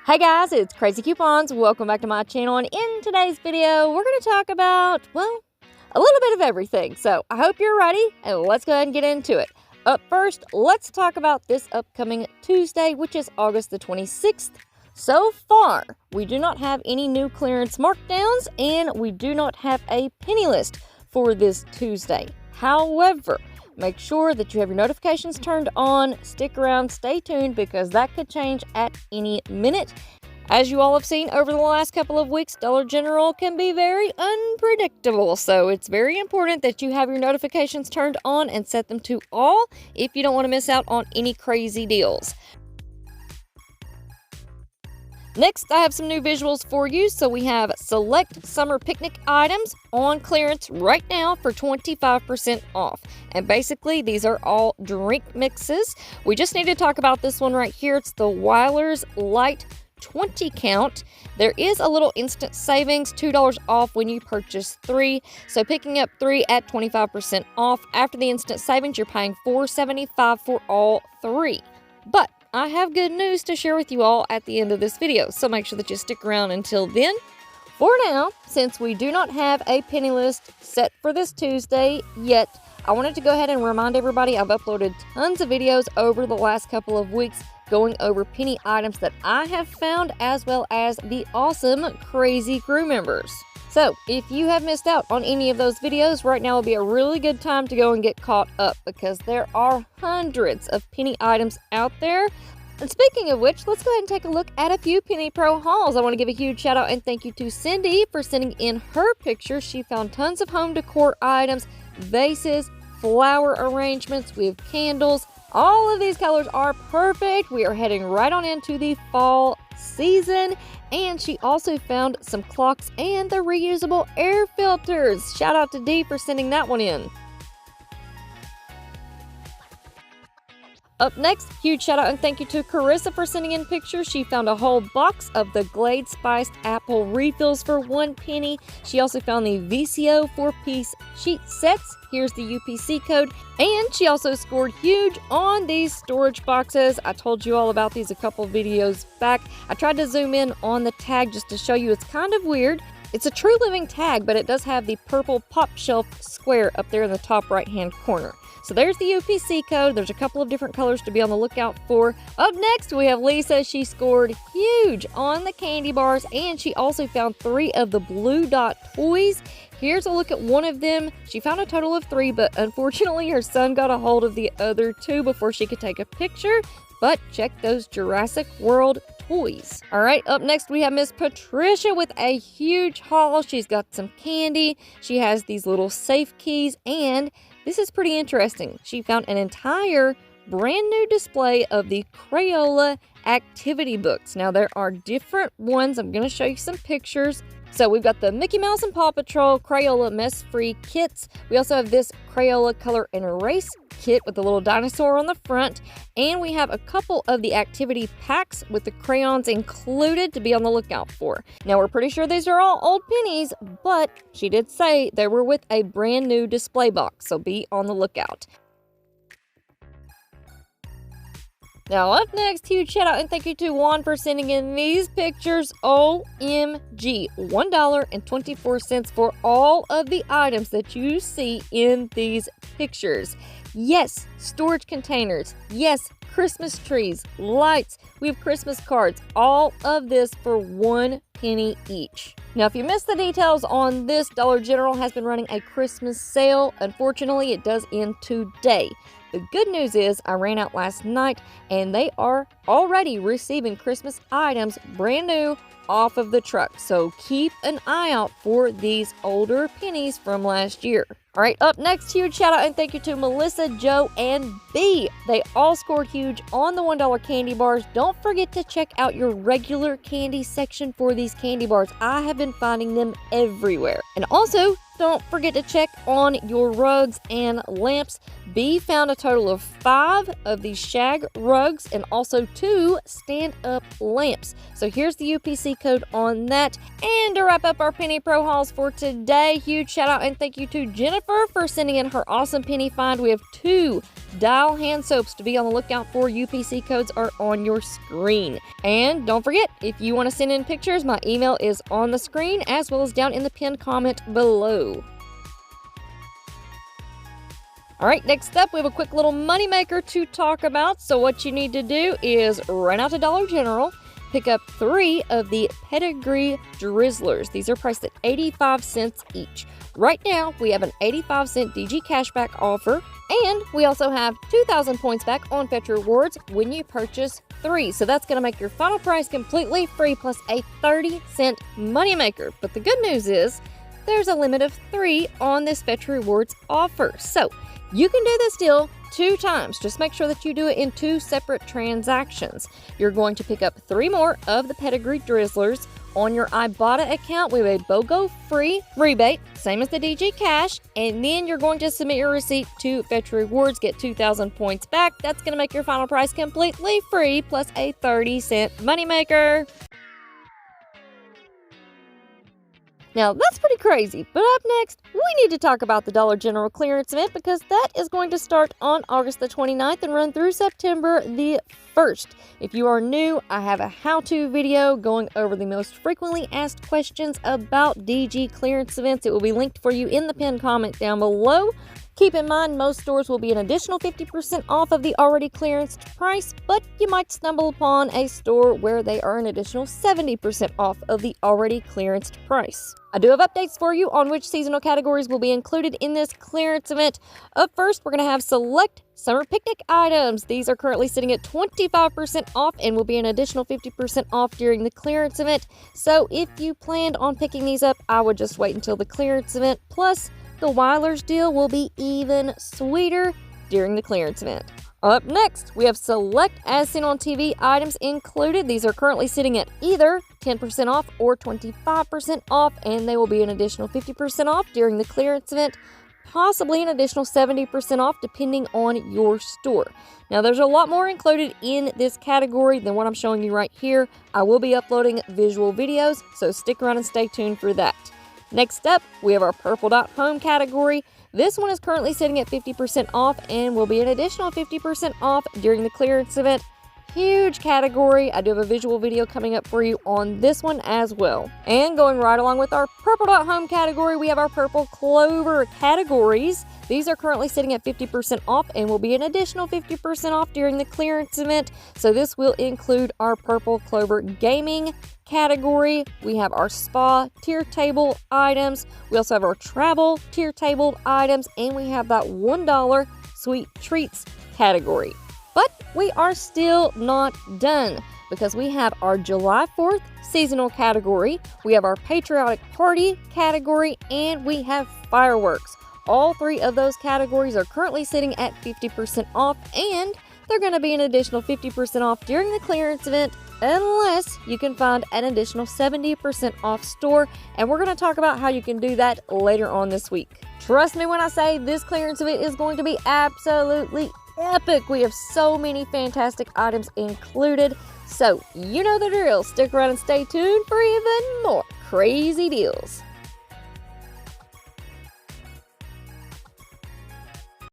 Hey guys, it's Crazy Coupons. Welcome back to my channel, and in today's video, we're going to talk about, well, a little bit of everything. So I hope you're ready, and let's go ahead and get into it. Up first, let's talk about this upcoming Tuesday, which is August the 26th. So far, we do not have any new clearance markdowns, and we do not have a penny list for this Tuesday. However, make sure that you have your notifications turned on. Stick around, stay tuned, because that could change at any minute. As you all have seen over the last couple of weeks, Dollar General can be very unpredictable. So it's very important that you have your notifications turned on and set them to all if you don't want to miss out on any crazy deals. Next, I have some new visuals for you. So we have select summer picnic items on clearance right now for 25% off. And basically, these are all drink mixes. We just need to talk about this one right here. It's the Weiler's Light 20 count. There is a little instant savings, $2 off when you purchase 3. So picking up 3 at 25% off. After the instant savings, you're paying $4.75 for all 3. But I have good news to share with you all at the end of this video, so make sure that you stick around until then. For now, since we do not have a penny list set for this Tuesday yet, I wanted to go ahead and remind everybody I've uploaded tons of videos over the last couple of weeks going over penny items that I have found, as well as the awesome Craz-E crew members. So, if you have missed out on any of those videos, right now will be a really good time to go and get caught up, because there are hundreds of penny items out there. And speaking of which, let's go ahead and take a look at a few Penny Pro hauls. I want to give a huge shout out and thank you to Cindy for sending in her pictures. She found tons of home decor items, vases, flower arrangements. We have candles. All of these colors are perfect. We are heading right on into the fall season. And she also found some clocks and the reusable air filters. Shout out to Dee for sending that one in. Up next, huge shout out and thank you to Carissa for sending in pictures. She found a whole box of the Glade Spiced Apple refills for 1 penny. She also found the VCO 4-piece sheet sets. Here's the UPC code. And she also scored huge on these storage boxes. I told you all about these a couple videos back. I tried to zoom in on the tag just to show you it's kind of weird. It's a True Living tag, but it does have the purple pop shelf square up there in the top right-hand corner. So there's the UPC code. There's a couple of different colors to be on the lookout for. Up next, we have Lisa. She scored huge on the candy bars, and she also found 3 of the Blue Dot toys. Here's a look at one of them. She found a total of 3, but unfortunately her son got a hold of the other 2 before she could take a picture. But check those Jurassic World toys. All right, up next we have Miss Patricia with a huge haul. She's got some candy. She has these little safe keys, and this is pretty interesting. She found an entire brand new display of the Crayola activity books. Now there are different ones. I'm going to show you some pictures. So we've got the Mickey Mouse and Paw Patrol Crayola mess-free kits. We also have this Crayola color and erase kit with the little dinosaur on the front. And we have a couple of the activity packs with the crayons included to be on the lookout for. Now we're pretty sure these are all old pennies, but she did say they were with a brand new display box, so be on the lookout. Now up next, huge shout out and thank you to Juan for sending in these pictures. OMG, $1.24 for all of the items that you see in these pictures. Yes, storage containers. Yes, Christmas trees, lights. We have Christmas cards. All of this for 1 penny each. Now, if you missed the details on this, Dollar General has been running a Christmas sale. Unfortunately, it does end today. The good news is I ran out last night and they are already receiving Christmas items brand new off of the truck. So keep an eye out for these older pennies from last year. All right, up next, huge shout out and thank you to Melissa, Joe, and B. They all scored huge on the $1 candy bars. Don't forget to check out your regular candy section for these candy bars. I have been finding them everywhere. And also, don't forget to check on your rugs and lamps. B found a total of 5 of these shag rugs and also 2 stand-up lamps. So here's the UPC code on that. And to wrap up our Penny Pro hauls for today, huge shout out and thank you to Jennifer for sending in her awesome penny find. We have 2 Dial hand soaps to be on the lookout for. UPC codes are on your screen. And don't forget, if you want to send in pictures, my email is on the screen as well as down in the pinned comment below. Alright, next up we have a quick little moneymaker to talk about. So what you need to do is run out to Dollar General, pick up 3 of the Pedigree Drizzlers. These are priced at 85 cents each. Right now, we have an 85-cent DG cashback offer, and we also have 2,000 points back on Fetch Rewards when you purchase 3. So that's going to make your final price completely free plus a 30-cent moneymaker. But the good news is there's a limit of 3 on this Fetch Rewards offer. So you can do this deal 2 times. Just make sure that you do it in 2 separate transactions. You're going to pick up 3 more of the Pedigree Drizzlers. On your Ibotta account, we have a BOGO free rebate, same as the DG Cash, and then you're going to submit your receipt to Fetch Rewards, get 2,000 points back. That's going to make your final price completely free, plus a 30-cent moneymaker. Now, that's pretty crazy, but up next, we need to talk about the Dollar General clearance event because that is going to start on August the 29th and run through September the 1st. If you are new, I have a how-to video going over the most frequently asked questions about DG clearance events. It will be linked for you in the pinned comment down below. Keep in mind, most stores will be an additional 50% off of the already clearanced price, but you might stumble upon a store where they are an additional 70% off of the already clearanced price. I do have updates for you on which seasonal categories will be included in this clearance event. Up first, we're going to have select summer picnic items. These are currently sitting at 25% off and will be an additional 50% off during the clearance event. So if you planned on picking these up, I would just wait until the clearance event. Plus, the Weiler's deal will be even sweeter during the clearance event. Up next, we have select as seen on TV items included. These are currently sitting at either 10% off or 25% off, and they will be an additional 50% off during the clearance event, possibly an additional 70% off depending on your store. Now, there's a lot more included in this category than what I'm showing you right here. I will be uploading visual videos, so stick around and stay tuned for that. Next up, we have our Purple Dot Home category. This one is currently sitting at 50% off and will be an additional 50% off during the clearance event. Huge category. I do have a visual video coming up for you on this one as well. And going right along with our Purple Dot Home category, we have our Purple Clover categories. These are currently sitting at 50% off and will be an additional 50% off during the clearance event. So this will include our Purple Clover Gaming category. We have our spa tier table items. We also have our travel tier table items, and we have that $1 sweet treats category. But we are still not done because we have our July 4th seasonal category, we have our patriotic party category, and we have fireworks. All 3 of those categories are currently sitting at 50% off, and they're going to be an additional 50% off during the clearance event unless you can find an additional 70% off store, and we're going to talk about how you can do that later on this week. Trust me when I say this clearance event is going to be absolutely epic. We have so many fantastic items included, so you know the drill. Stick around and stay tuned for even more crazy deals.